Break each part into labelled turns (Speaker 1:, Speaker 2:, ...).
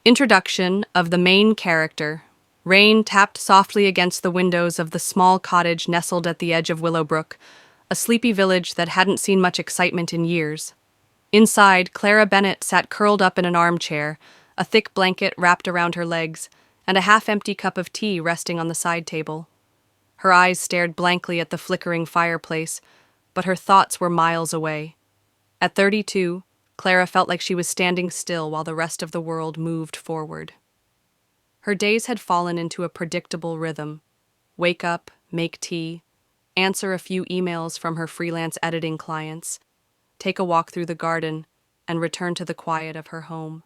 Speaker 1: Introduction of the main character. Rain tapped softly against the windows of the small cottage nestled at the edge of Willowbrook, a sleepy village that hadn't seen much excitement in years. Inside, Clara Bennett sat curled up in an armchair, a thick blanket wrapped around her legs, and a half-empty cup of tea resting on the side table. Her eyes stared blankly at the flickering fireplace, but her thoughts were miles away. At 32, Clara felt like she was standing still while the rest of the world moved forward. Her days had fallen into a predictable rhythm. Wake up, make tea, answer a few emails from her freelance editing clients, take a walk through the garden, and return to the quiet of her home.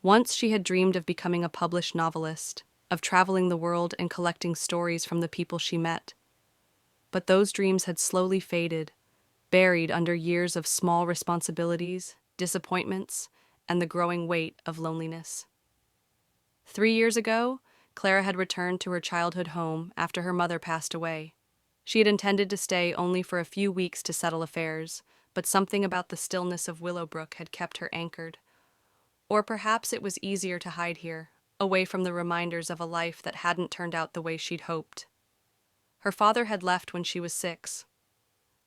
Speaker 1: Once she had dreamed of becoming a published novelist, of traveling the world and collecting stories from the people she met. But those dreams had slowly faded, buried under years of small responsibilities, disappointments, and the growing weight of loneliness. 3 years ago, Clara had returned to her childhood home after her mother passed away. She had intended to stay only for a few weeks to settle affairs, but something about the stillness of Willowbrook had kept her anchored. Or perhaps it was easier to hide here, away from the reminders of a life that hadn't turned out the way she'd hoped. Her father had left when she was 6.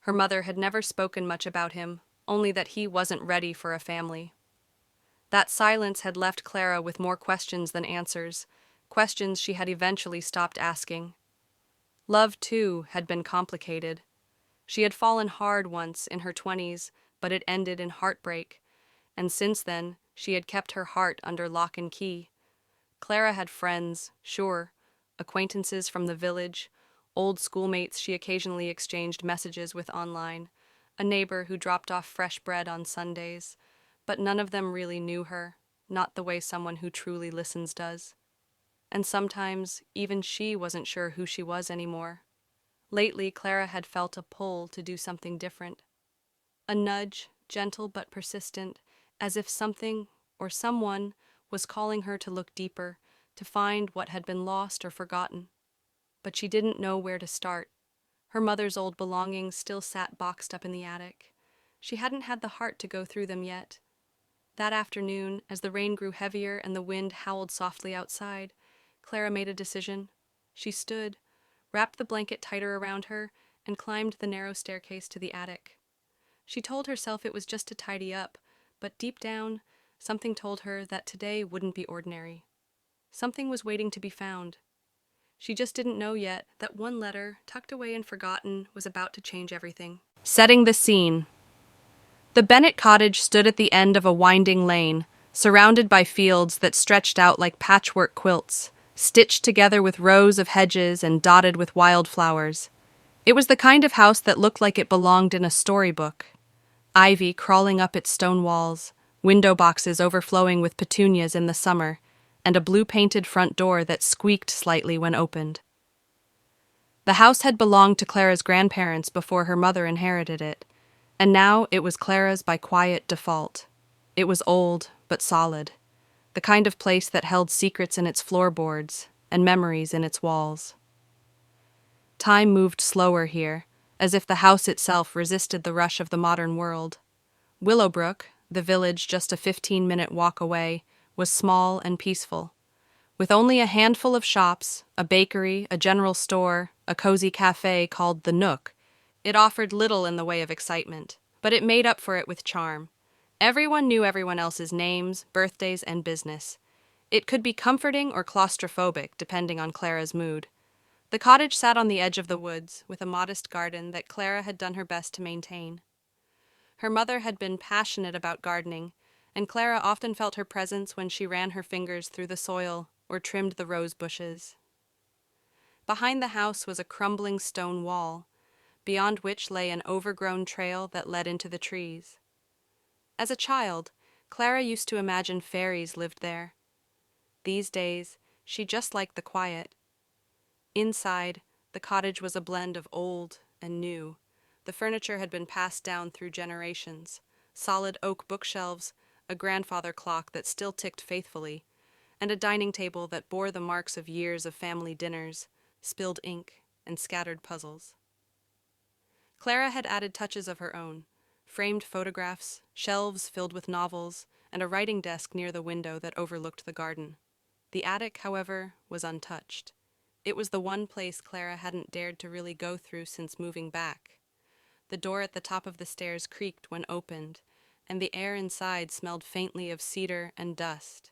Speaker 1: Her mother had never spoken much about him, only that he wasn't ready for a family. That silence had left Clara with more questions than answers, questions she had eventually stopped asking. Love, too, had been complicated. She had fallen hard once in her 20s, but it ended in heartbreak, and since then, she had kept her heart under lock and key. Clara had friends, sure, acquaintances from the village, old schoolmates she occasionally exchanged messages with online, a neighbor who dropped off fresh bread on Sundays, but none of them really knew her, not the way someone who truly listens does. And sometimes, even she wasn't sure who she was anymore. Lately, Clara had felt a pull to do something different. A nudge, gentle but persistent, as if something or someone was calling her to look deeper, to find what had been lost or forgotten. But she didn't know where to start. Her mother's old belongings still sat boxed up in the attic. She hadn't had the heart to go through them yet. That afternoon, as the rain grew heavier and the wind howled softly outside, Clara made a decision. She stood, wrapped the blanket tighter around her, and climbed the narrow staircase to the attic. She told herself it was just to tidy up, but deep down, something told her that today wouldn't be ordinary. Something was waiting to be found. She just didn't know yet that one letter, tucked away and forgotten, was about to change everything. Setting the scene. The Bennett cottage stood at the end of a winding lane, surrounded by fields that stretched out like patchwork quilts, stitched together with rows of hedges and dotted with wildflowers. It was the kind of house that looked like it belonged in a storybook. Ivy crawling up its stone walls, window boxes overflowing with petunias in the summer, and a blue-painted front door that squeaked slightly when opened. The house had belonged to Clara's grandparents before her mother inherited it, and now it was Clara's by quiet default. It was old, but solid, the kind of place that held secrets in its floorboards and memories in its walls. Time moved slower here, as if the house itself resisted the rush of the modern world. Willowbrook, the village just a 15-minute walk away, was small and peaceful. With only a handful of shops, a bakery, a general store, a cozy cafe called The Nook, it offered little in the way of excitement, but it made up for it with charm. Everyone knew everyone else's names, birthdays, and business. It could be comforting or claustrophobic, depending on Clara's mood. The cottage sat on the edge of the woods, with a modest garden that Clara had done her best to maintain. Her mother had been passionate about gardening, and Clara often felt her presence when she ran her fingers through the soil or trimmed the rose bushes. Behind the house was a crumbling stone wall, beyond which lay an overgrown trail that led into the trees. As a child, Clara used to imagine fairies lived there. These days, she just liked the quiet. Inside, the cottage was a blend of old and new. The furniture had been passed down through generations: solid oak bookshelves, a grandfather clock that still ticked faithfully, and a dining table that bore the marks of years of family dinners, spilled ink, and scattered puzzles. Clara had added touches of her own: framed photographs, shelves filled with novels, and a writing desk near the window that overlooked the garden. The attic, however, was untouched. It was the one place Clara hadn't dared to really go through since moving back. The door at the top of the stairs creaked when opened, and the air inside smelled faintly of cedar and dust.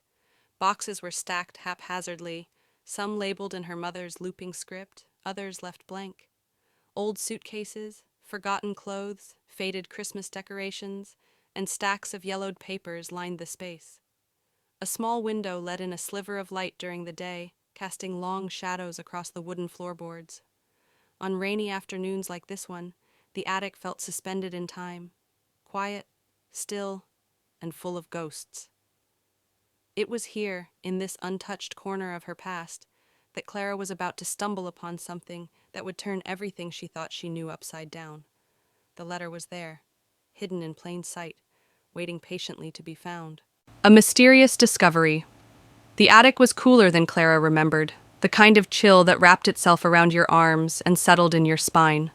Speaker 1: Boxes were stacked haphazardly, some labeled in her mother's looping script, others left blank. Old suitcases, forgotten clothes, faded Christmas decorations, and stacks of yellowed papers lined the space. A small window let in a sliver of light during the day, casting long shadows across the wooden floorboards. On rainy afternoons like this one, the attic felt suspended in time, quiet, still, and full of ghosts. It was here, in this untouched corner of her past, that Clara was about to stumble upon something that would turn everything she thought she knew upside down. The letter was there, hidden in plain sight, waiting patiently to be found. A mysterious discovery. The attic was cooler than Clara remembered, the kind of chill that wrapped itself around your arms and settled in your spine.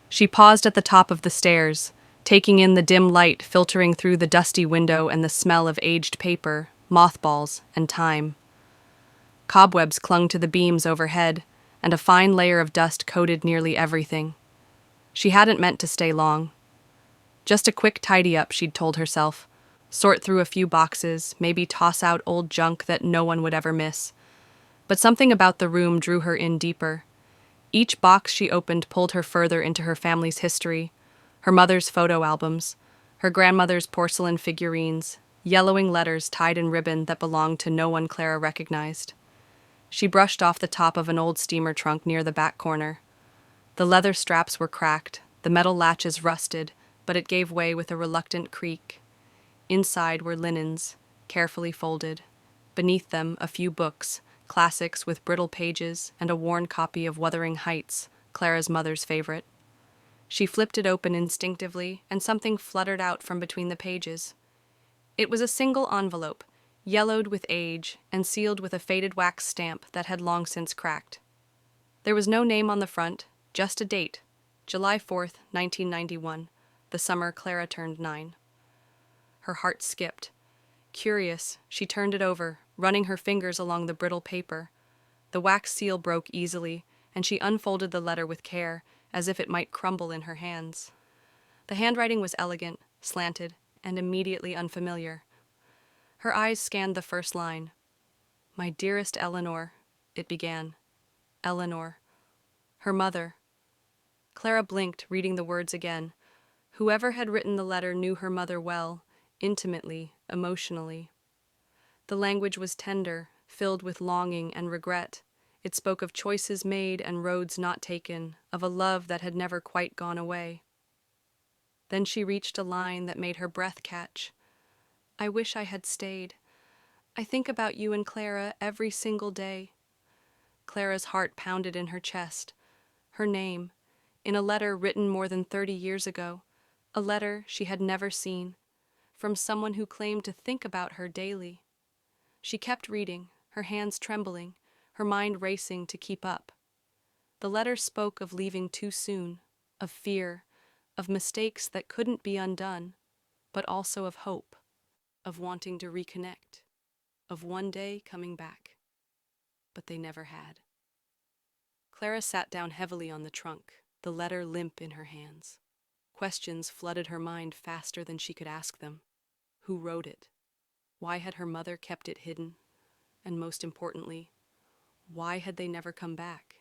Speaker 1: She paused at the top of the stairs, taking in the dim light filtering through the dusty window and the smell of aged paper, mothballs, and time. Cobwebs clung to the beams overhead, and a fine layer of dust coated nearly everything. She hadn't meant to stay long. Just a quick tidy-up, she'd told herself. Sort through a few boxes, maybe toss out old junk that no one would ever miss. But something about the room drew her in deeper. Each box she opened pulled her further into her family's history, her mother's photo albums, her grandmother's porcelain figurines, yellowing letters tied in ribbon that belonged to no one Clara recognized. She brushed off the top of an old steamer trunk near the back corner. The leather straps were cracked, the metal latches rusted, but it gave way with a reluctant creak. Inside were linens, carefully folded. Beneath them, a few books, classics with brittle pages, and a worn copy of Wuthering Heights, Clara's mother's favorite. She flipped it open instinctively, and something fluttered out from between the pages. It was a single envelope, yellowed with age and sealed with a faded wax stamp that had long since cracked. There was no name on the front, just a date, July 4th, 1991, the summer Clara turned 9. Her heart skipped. Curious, she turned it over, running her fingers along the brittle paper. The wax seal broke easily, and she unfolded the letter with care, as if it might crumble in her hands. The handwriting was elegant, slanted, and immediately unfamiliar. Her eyes scanned the first line. "My dearest Eleanor," it began. Eleanor. Her mother. Clara blinked, reading the words again. Whoever had written the letter knew her mother well, intimately, emotionally. The language was tender, filled with longing and regret. It spoke of choices made and roads not taken, of a love that had never quite gone away. Then she reached a line that made her breath catch. "I wish I had stayed. I think about you and Clara every single day." Clara's heart pounded in her chest. Her name, in a letter written more than 30 years ago, a letter she had never seen, from someone who claimed to think about her daily. She kept reading, her hands trembling, her mind racing to keep up. The letter spoke of leaving too soon, of fear, of mistakes that couldn't be undone, but also of hope, of wanting to reconnect, of one day coming back. But they never had. Clara sat down heavily on the trunk, the letter limp in her hands. Questions flooded her mind faster than she could ask them. Who wrote it? Why had her mother kept it hidden? And most importantly, why had they never come back?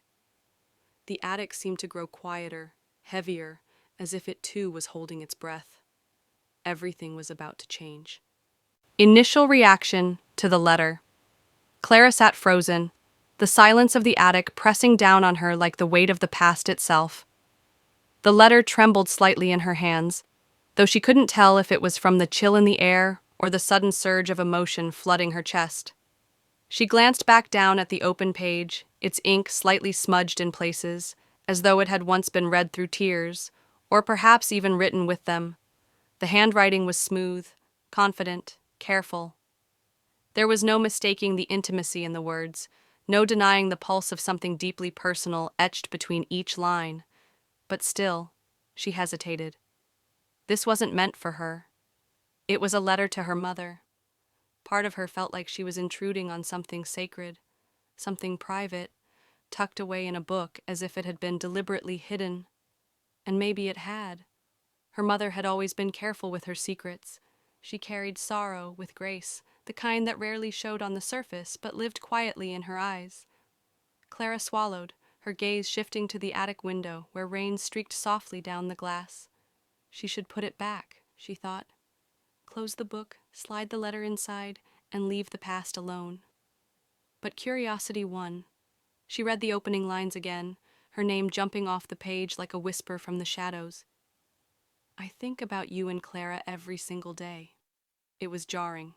Speaker 1: The attic seemed to grow quieter, heavier, as if it too was holding its breath. Everything was about to change. Initial reaction to the letter. Clara sat frozen, the silence of the attic pressing down on her like the weight of the past itself. The letter trembled slightly in her hands, though she couldn't tell if it was from the chill in the air or the sudden surge of emotion flooding her chest. She glanced back down at the open page, its ink slightly smudged in places, as though it had once been read through tears, or perhaps even written with them. The handwriting was smooth, confident, careful. There was no mistaking the intimacy in the words, no denying the pulse of something deeply personal etched between each line. But still, she hesitated. This wasn't meant for her. It was a letter to her mother, Part of her felt like she was intruding on something sacred, something private, tucked away in a book as if it had been deliberately hidden. And maybe it had. Her mother had always been careful with her secrets. She carried sorrow with grace, the kind that rarely showed on the surface but lived quietly in her eyes. Clara swallowed, her gaze shifting to the attic window where rain streaked softly down the glass. She should put it back, she thought. Close the book, slide the letter inside, and leave the past alone. But curiosity won. She read the opening lines again, her name jumping off the page like a whisper from the shadows. I think about you and Clara every single day. It was jarring.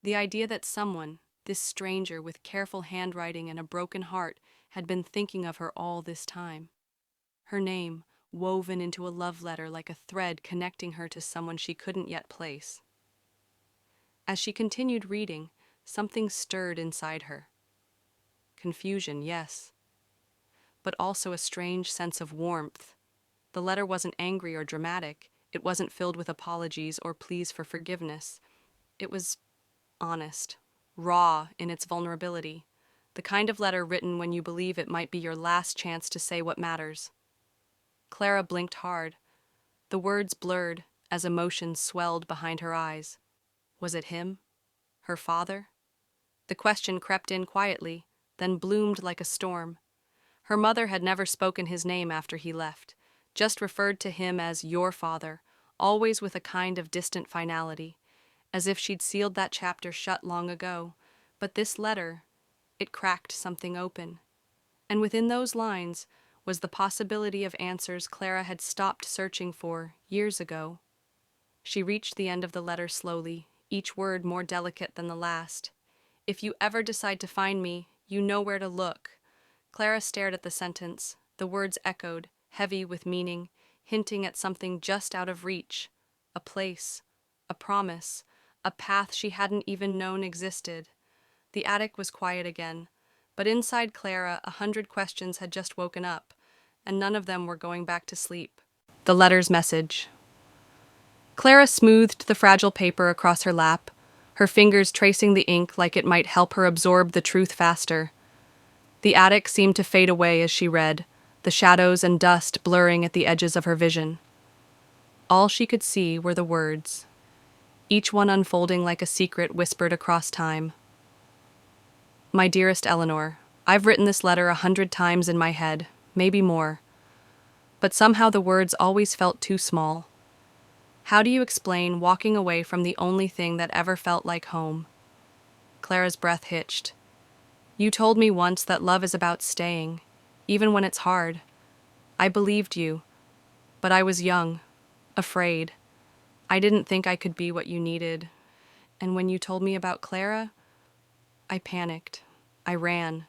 Speaker 1: The idea that someone, this stranger with careful handwriting and a broken heart, had been thinking of her all this time. Her name, woven into a love letter like a thread connecting her to someone she couldn't yet place. As she continued reading, something stirred inside her. Confusion, yes, but also a strange sense of warmth. The letter wasn't angry or dramatic. It wasn't filled with apologies or pleas for forgiveness. It was honest, raw in its vulnerability, the kind of letter written when you believe it might be your last chance to say what matters. Clara blinked hard. The words blurred as emotions swelled behind her eyes. Was it him? Her father? The question crept in quietly, then bloomed like a storm. Her mother had never spoken his name after he left, just referred to him as your father, always with a kind of distant finality, as if she'd sealed that chapter shut long ago. But this letter, it cracked something open. And within those lines was the possibility of answers Clara had stopped searching for years ago. She reached the end of the letter slowly, each word more delicate than the last. If you ever decide to find me, you know where to look. Clara stared at the sentence. The words echoed, heavy with meaning, hinting at something just out of reach. A place, a promise, a path she hadn't even known existed. The attic was quiet again, but inside Clara 100 questions had just woken up, and none of them were going back to sleep. The letter's message. Clara smoothed the fragile paper across her lap, her fingers tracing the ink like it might help her absorb the truth faster. The attic seemed to fade away as she read, the shadows and dust blurring at the edges of her vision. All she could see were the words, each one unfolding like a secret whispered across time. My dearest Eleanor, I've written this letter 100 times in my head, maybe more. But somehow the words always felt too small. How do you explain walking away from the only thing that ever felt like home? Clara's breath hitched. You told me once that love is about staying, even when it's hard. I believed you, but I was young, afraid. I didn't think I could be what you needed. And when you told me about Clara, I panicked. I ran.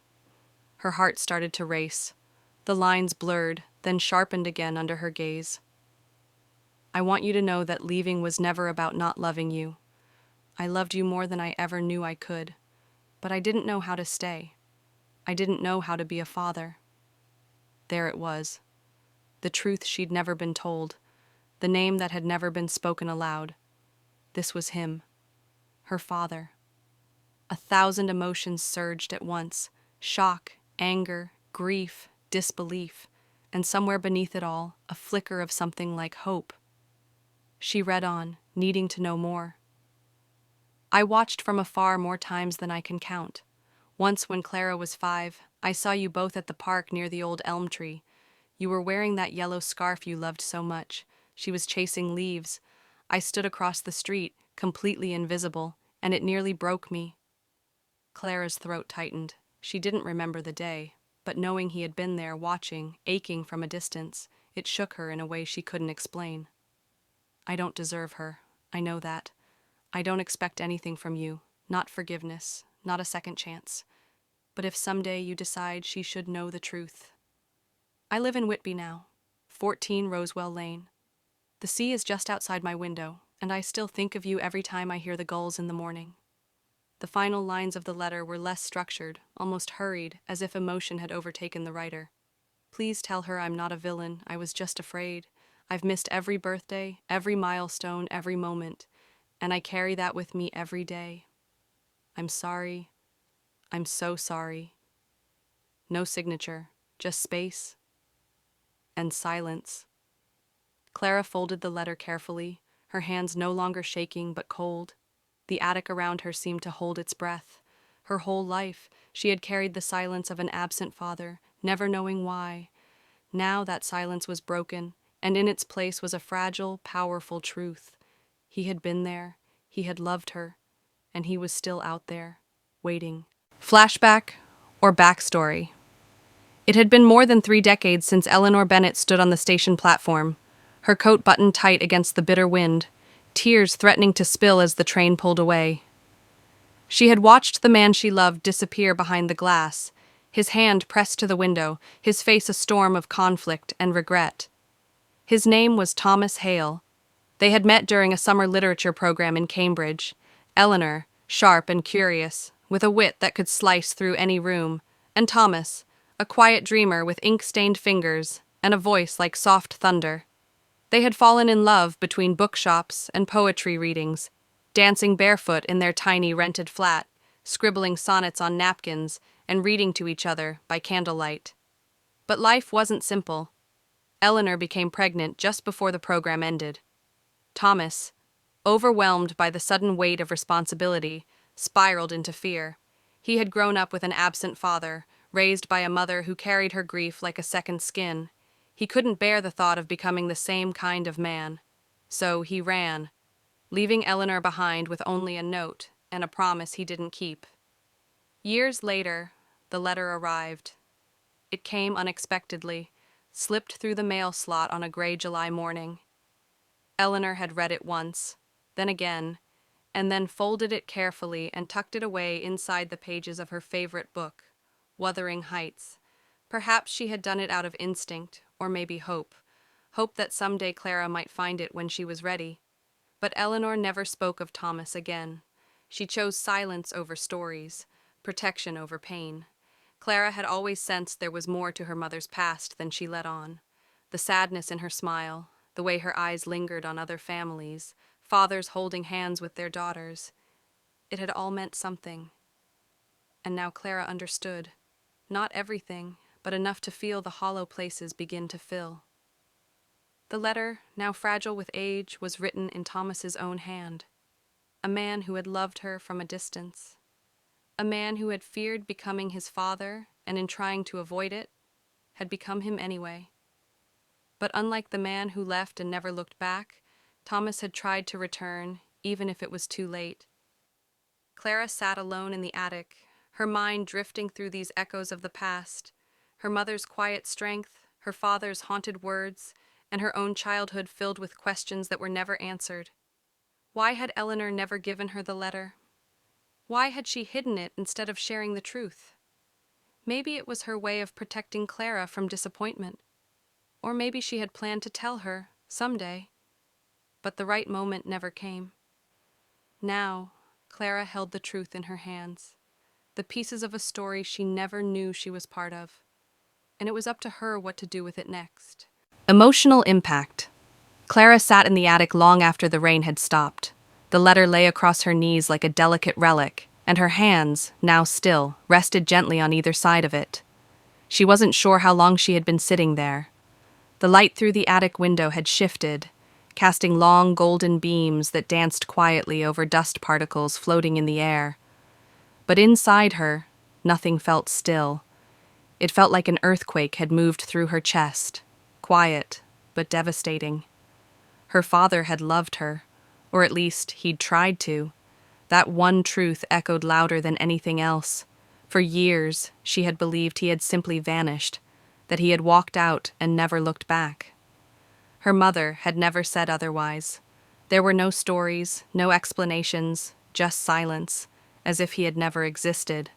Speaker 1: Her heart started to race. The lines blurred, then sharpened again under her gaze. I want you to know that leaving was never about not loving you. I loved you more than I ever knew I could, but I didn't know how to stay. I didn't know how to be a father. There it was. The truth she'd never been told, the name that had never been spoken aloud. This was him, her father. 1,000 emotions surged at once, shock, anger, grief, disbelief, and somewhere beneath it all, a flicker of something like hope. She read on, needing to know more. I watched from afar more times than I can count. Once when Clara was 5, I saw you both at the park near the old elm tree. You were wearing that yellow scarf you loved so much. She was chasing leaves. I stood across the street, completely invisible, and it nearly broke me. Clara's throat tightened. She didn't remember the day, but knowing he had been there watching, aching from a distance, it shook her in a way she couldn't explain. I don't deserve her. I know that. I don't expect anything from you. Not forgiveness, not a second chance. But if someday you decide she should know the truth. I live in Whitby now, 14 Rosewell Lane. The sea is just outside my window, and I still think of you every time I hear the gulls in the morning. The final lines of the letter were less structured, almost hurried, as if emotion had overtaken the writer. Please tell her I'm not a villain. I was just afraid. I've missed every birthday, every milestone, every moment, and I carry that with me every day. I'm sorry. I'm so sorry. No signature, just space and silence. Clara folded the letter carefully, her hands no longer shaking but cold. The attic around her seemed to hold its breath. Her whole life, she had carried the silence of an absent father, never knowing why. Now that silence was broken, and in its place was a fragile, powerful truth. He had been there, he had loved her, and he was still out there, waiting. Flashback or backstory. It had been more than 3 decades since Eleanor Bennet stood on the station platform, her coat buttoned tight against the bitter wind, tears threatening to spill as the train pulled away. She had watched the man she loved disappear behind the glass, his hand pressed to the window, his face a storm of conflict and regret. His name was Thomas Hale. They had met during a summer literature program in Cambridge. Eleanor, sharp and curious, with a wit that could slice through any room, and Thomas, a quiet dreamer with ink-stained fingers and a voice like soft thunder. They had fallen in love between bookshops and poetry readings, dancing barefoot in their tiny rented flat, scribbling sonnets on napkins and reading to each other by candlelight. But life wasn't simple. Eleanor became pregnant just before the program ended. Thomas, overwhelmed by the sudden weight of responsibility, spiraled into fear. He had grown up with an absent father, raised by a mother who carried her grief like a second skin. He couldn't bear the thought of becoming the same kind of man. So he ran, leaving Eleanor behind with only a note and a promise he didn't keep. Years later, the letter arrived. It came unexpectedly, slipped through the mail slot on a gray July morning. Eleanor had read it once, then again, and then folded it carefully and tucked it away inside the pages of her favorite book, Wuthering Heights. Perhaps she had done it out of instinct, or maybe hope that someday Clara might find it when she was ready. But Eleanor never spoke of Thomas again. She chose silence over stories, protection over pain. Clara had always sensed there was more to her mother's past than she let on. The sadness in her smile, the way her eyes lingered on other families, fathers holding hands with their daughters. It had all meant something. And now Clara understood. Not everything, but enough to feel the hollow places begin to fill. The letter, now fragile with age, was written in Thomas's own hand. A man who had loved her from a distance. A man who had feared becoming his father, and in trying to avoid it, had become him anyway. But unlike the man who left and never looked back, Thomas had tried to return, even if it was too late. Clara sat alone in the attic, her mind drifting through these echoes of the past, her mother's quiet strength, her father's haunted words, and her own childhood filled with questions that were never answered. Why had Eleanor never given her the letter? Why had she hidden it instead of sharing the truth? Maybe it was her way of protecting Clara from disappointment. Or maybe she had planned to tell her, someday. But the right moment never came. Now, Clara held the truth in her hands, the pieces of a story she never knew she was part of. And it was up to her what to do with it next. Emotional impact. Clara sat in the attic long after the rain had stopped. The letter lay across her knees like a delicate relic, and her hands, now still, rested gently on either side of it. She wasn't sure how long she had been sitting there. The light through the attic window had shifted, casting long golden beams that danced quietly over dust particles floating in the air. But inside her, nothing felt still. It felt like an earthquake had moved through her chest, quiet but devastating. Her father had loved her, or at least he'd tried to. That one truth echoed louder than anything else. For years, she had believed he had simply vanished, that he had walked out and never looked back. Her mother had never said otherwise. There were no stories, no explanations, just silence, as if he had never existed.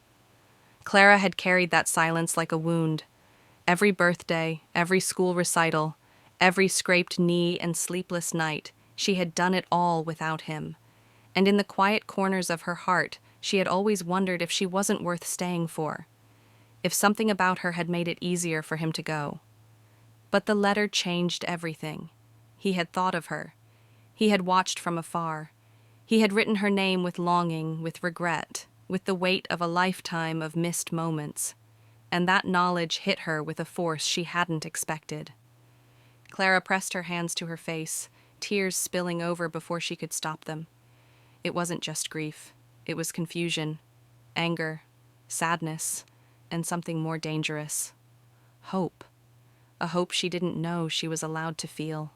Speaker 1: Clara had carried that silence like a wound. Every birthday, every school recital, every scraped knee and sleepless night, she had done it all without him. And in the quiet corners of her heart, she had always wondered if she wasn't worth staying for, if something about her had made it easier for him to go. But the letter changed everything. He had thought of her. He had watched from afar. He had written her name with longing, with regret, with the weight of a lifetime of missed moments, and that knowledge hit her with a force she hadn't expected. Clara pressed her hands to her face, tears spilling over before she could stop them. It wasn't just grief. It was confusion, anger, sadness, and something more dangerous. Hope. A hope she didn't know she was allowed to feel.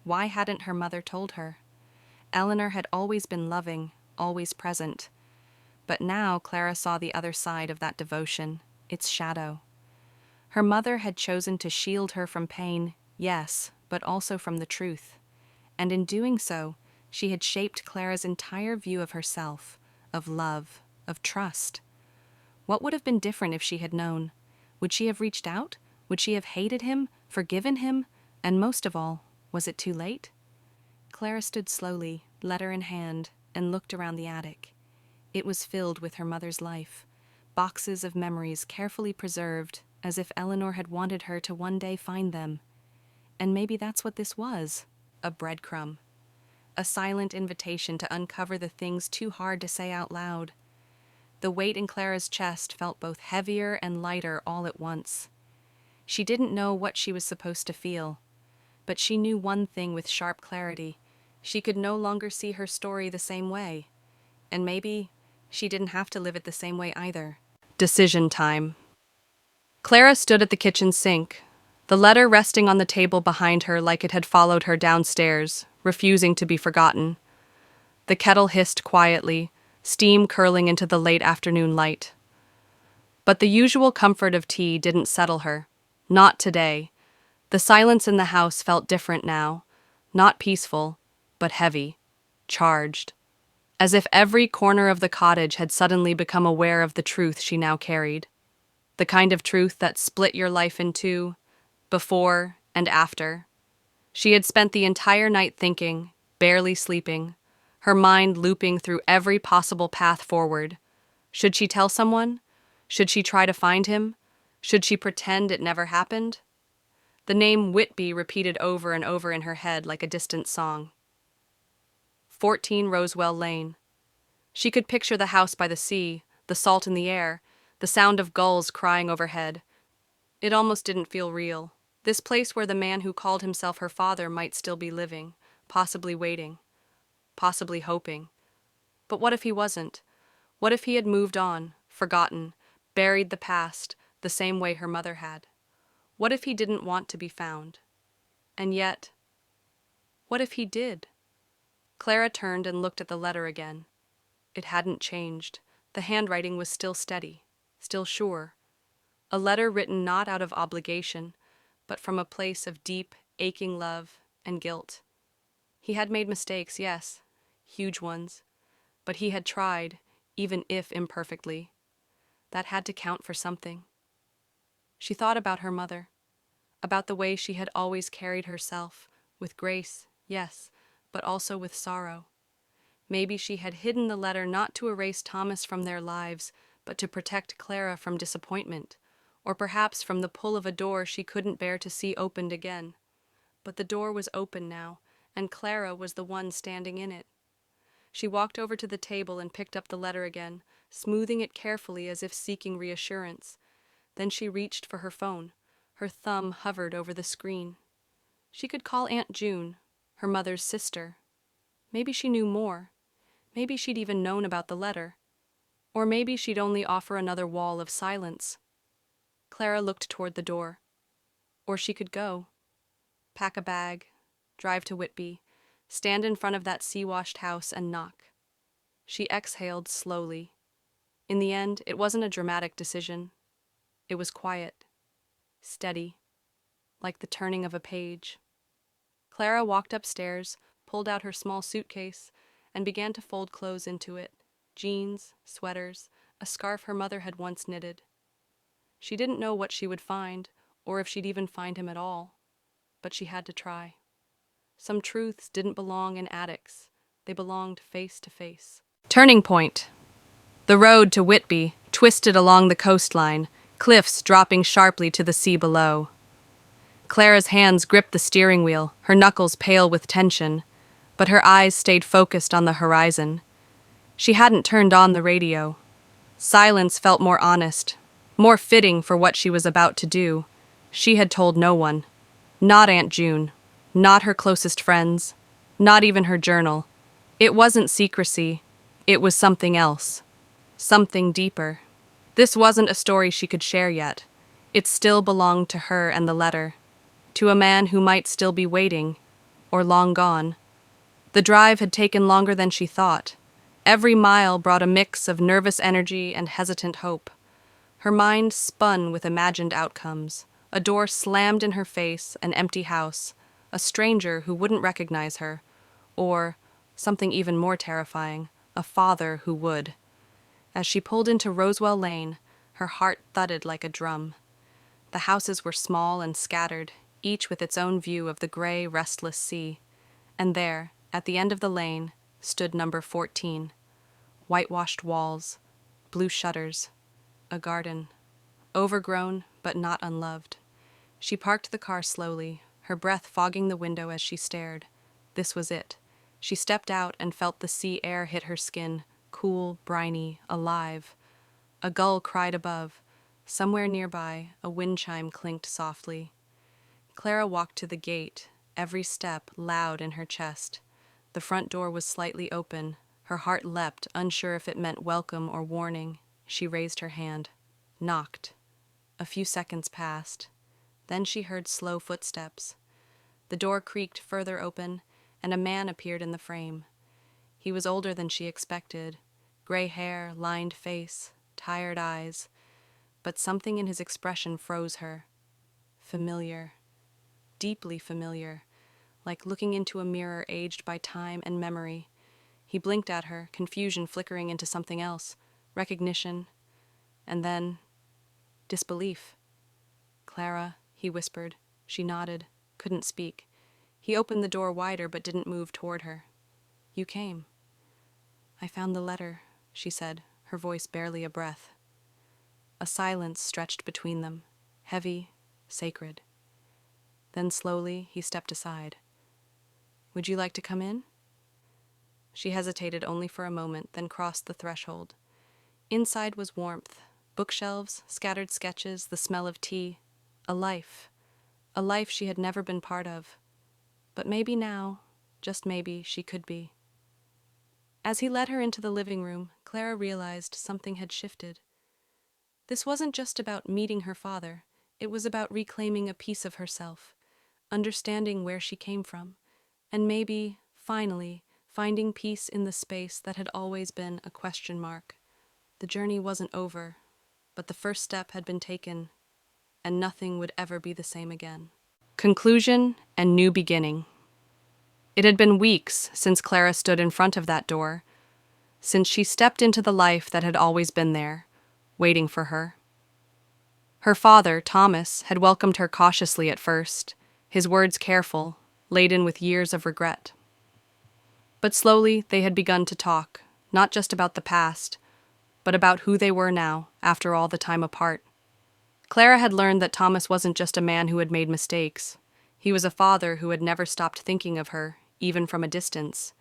Speaker 1: Why hadn't her mother told her? Eleanor had always been loving, always present. But now Clara saw the other side of that devotion, its shadow. Her mother had chosen to shield her from pain, yes, but also from the truth. And in doing so, she had shaped Clara's entire view of herself, of love, of trust. What would have been different if she had known? Would she have reached out? Would she have hated him, forgiven him? And most of all, was it too late? Clara stood slowly, letter in hand, and looked around the attic. It was filled with her mother's life, boxes of memories carefully preserved, as if Eleanor had wanted her to one day find them. And maybe that's what this was, a breadcrumb. A silent invitation to uncover the things too hard to say out loud. The weight in Clara's chest felt both heavier and lighter all at once. She didn't know what she was supposed to feel, but she knew one thing with sharp clarity. She could no longer see her story the same way. And maybe she didn't have to live it the same way either. Decision time. Clara stood at the kitchen sink, the letter resting on the table behind her like it had followed her downstairs, refusing to be forgotten. The kettle hissed quietly, steam curling into the late afternoon light. But the usual comfort of tea didn't settle her. Not today. The silence in the house felt different now. Not peaceful, but heavy, charged. As if every corner of the cottage had suddenly become aware of the truth she now carried. The kind of truth that split your life in two, before and after. She had spent the entire night thinking, barely sleeping, her mind looping through every possible path forward. Should she tell someone? Should she try to find him? Should she pretend it never happened? The name Whitby repeated over and over in her head like a distant song. 14 Rosewell Lane. She could picture the house by the sea, the salt in the air, the sound of gulls crying overhead. It almost didn't feel real. This place where the man who called himself her father might still be living, possibly waiting, possibly hoping. But what if he wasn't? What if he had moved on, forgotten, buried the past, the same way her mother had? What if he didn't want to be found? And yet, what if he did? Clara turned and looked at the letter again. It hadn't changed. The handwriting was still steady, still sure. A letter written not out of obligation, but from a place of deep, aching love and guilt. He had made mistakes, yes, huge ones, but he had tried, even if imperfectly. That had to count for something. She thought about her mother, about the way she had always carried herself, with grace, yes, but also with sorrow. Maybe she had hidden the letter not to erase Thomas from their lives, but to protect Clara from disappointment, or perhaps from the pull of a door she couldn't bear to see opened again. But the door was open now, and Clara was the one standing in it. She walked over to the table and picked up the letter again, smoothing it carefully as if seeking reassurance. Then she reached for her phone. Her thumb hovered over the screen. She could call Aunt June, her mother's sister. Maybe she knew more. Maybe she'd even known about the letter. Or maybe she'd only offer another wall of silence. Clara looked toward the door. Or she could go. Pack a bag, drive to Whitby, stand in front of that sea-washed house and knock. She exhaled slowly. In the end, it wasn't a dramatic decision. It was quiet, steady, like the turning of a page. Clara walked upstairs, pulled out her small suitcase, and began to fold clothes into it. Jeans, sweaters, a scarf her mother had once knitted. She didn't know what she would find, or if she'd even find him at all. But she had to try. Some truths didn't belong in attics. They belonged face to face. Turning point. The road to Whitby twisted along the coastline, cliffs dropping sharply to the sea below. Clara's hands gripped the steering wheel, her knuckles pale with tension, but her eyes stayed focused on the horizon. She hadn't turned on the radio. Silence felt more honest, more fitting for what she was about to do. She had told no one. Not Aunt June. Not her closest friends. Not even her journal. It wasn't secrecy. It was something else. Something deeper. This wasn't a story she could share yet. It still belonged to her and the letter. To a man who might still be waiting, or long gone. The drive had taken longer than she thought. Every mile brought a mix of nervous energy and hesitant hope. Her mind spun with imagined outcomes. A door slammed in her face, an empty house, a stranger who wouldn't recognize her, or, something even more terrifying, a father who would. As she pulled into Rosewell Lane, her heart thudded like a drum. The houses were small and scattered, each with its own view of the gray, restless sea. And there, at the end of the lane, stood number 14. Whitewashed walls, blue shutters, a garden. Overgrown, but not unloved. She parked the car slowly, her breath fogging the window as she stared. This was it. She stepped out and felt the sea air hit her skin, cool, briny, alive. A gull cried above. Somewhere nearby, a wind chime clinked softly. Clara walked to the gate, every step loud in her chest. The front door was slightly open. Her heart leapt, unsure if it meant welcome or warning. She raised her hand. Knocked. A few seconds passed. Then she heard slow footsteps. The door creaked further open, and a man appeared in the frame. He was older than she expected. Gray hair, lined face, tired eyes. But something in his expression froze her. Familiar. Deeply familiar. Like looking into a mirror aged by time and memory. He blinked at her, confusion flickering into something else. Recognition. And then disbelief. "Clara," he whispered. She nodded, couldn't speak. He opened the door wider but didn't move toward her. "You came." "I found the letter," she said, her voice barely a breath. A silence stretched between them, heavy, sacred. Then slowly he stepped aside. "Would you like to come in?" She hesitated only for a moment, then crossed the threshold. Inside was warmth, bookshelves, scattered sketches, the smell of tea. A life she had never been part of. But maybe now, just maybe, she could be. As he led her into the living room, Clara realized something had shifted. This wasn't just about meeting her father. It was about reclaiming a piece of herself, understanding where she came from, and maybe, finally, finding peace in the space that had always been a question mark. The journey wasn't over, but the first step had been taken, and nothing would ever be the same again. Conclusion and new beginning. It had been weeks since Clara stood in front of that door, since she stepped into the life that had always been there, waiting for her. Her father, Thomas, had welcomed her cautiously at first, his words careful, laden with years of regret. But slowly they had begun to talk, not just about the past, but about who they were now, after all the time apart. Clara had learned that Thomas wasn't just a man who had made mistakes. He was a father who had never stopped thinking of her, even from a distance.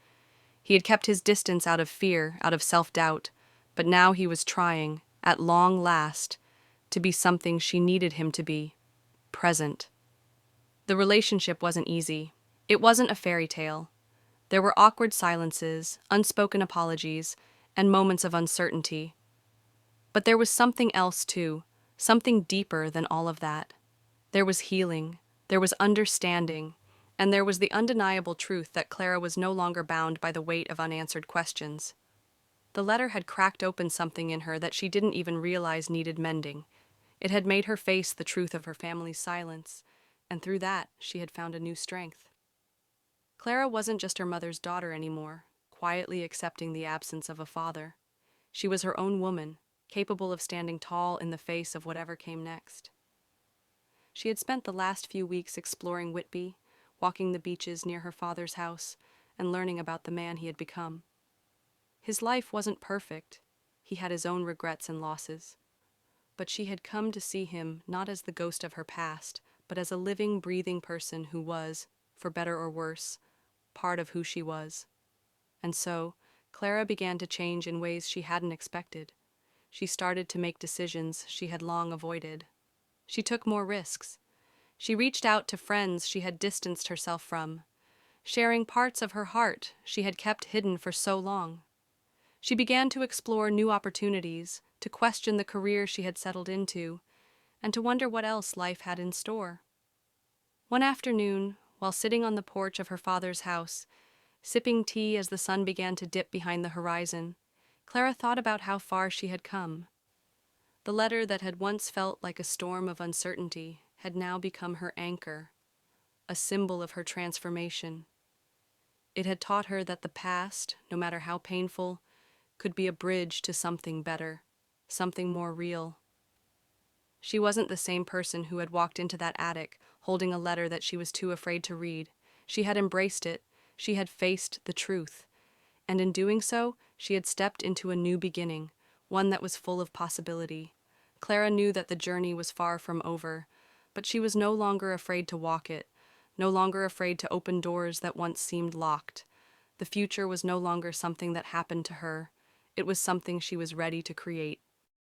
Speaker 1: He had kept his distance out of fear, out of self-doubt, but now he was trying, at long last, to be something she needed him to be, present. The relationship wasn't easy. It wasn't a fairy tale. There were awkward silences, unspoken apologies, and moments of uncertainty. But there was something else, too, something deeper than all of that. There was healing, there was understanding, and there was the undeniable truth that Clara was no longer bound by the weight of unanswered questions. The letter had cracked open something in her that she didn't even realize needed mending. It had made her face the truth of her family's silence, and through that she had found a new strength. Clara wasn't just her mother's daughter anymore, quietly accepting the absence of a father. She was her own woman, capable of standing tall in the face of whatever came next. She had spent the last few weeks exploring Whitby, walking the beaches near her father's house, and learning about the man he had become. His life wasn't perfect. He had his own regrets and losses. But she had come to see him not as the ghost of her past, but as a living, breathing person who was, for better or worse, part of who she was. And so, Clara began to change in ways she hadn't expected. She started to make decisions she had long avoided. She took more risks. She reached out to friends she had distanced herself from, sharing parts of her heart she had kept hidden for so long. She began to explore new opportunities, to question the career she had settled into, and to wonder what else life had in store. One afternoon, while sitting on the porch of her father's house, sipping tea as the sun began to dip behind the horizon, Clara thought about how far she had come. The letter that had once felt like a storm of uncertainty had now become her anchor, a symbol of her transformation. It had taught her that the past, no matter how painful, could be a bridge to something better, something more real. She wasn't the same person who had walked into that attic holding a letter that she was too afraid to read. She had embraced it, she had faced the truth, and in doing so, she had stepped into a new beginning, one that was full of possibility. Clara knew that the journey was far from over, but she was no longer afraid to walk it, no longer afraid to open doors that once seemed locked. The future was no longer something that happened to her. It was something she was ready to create.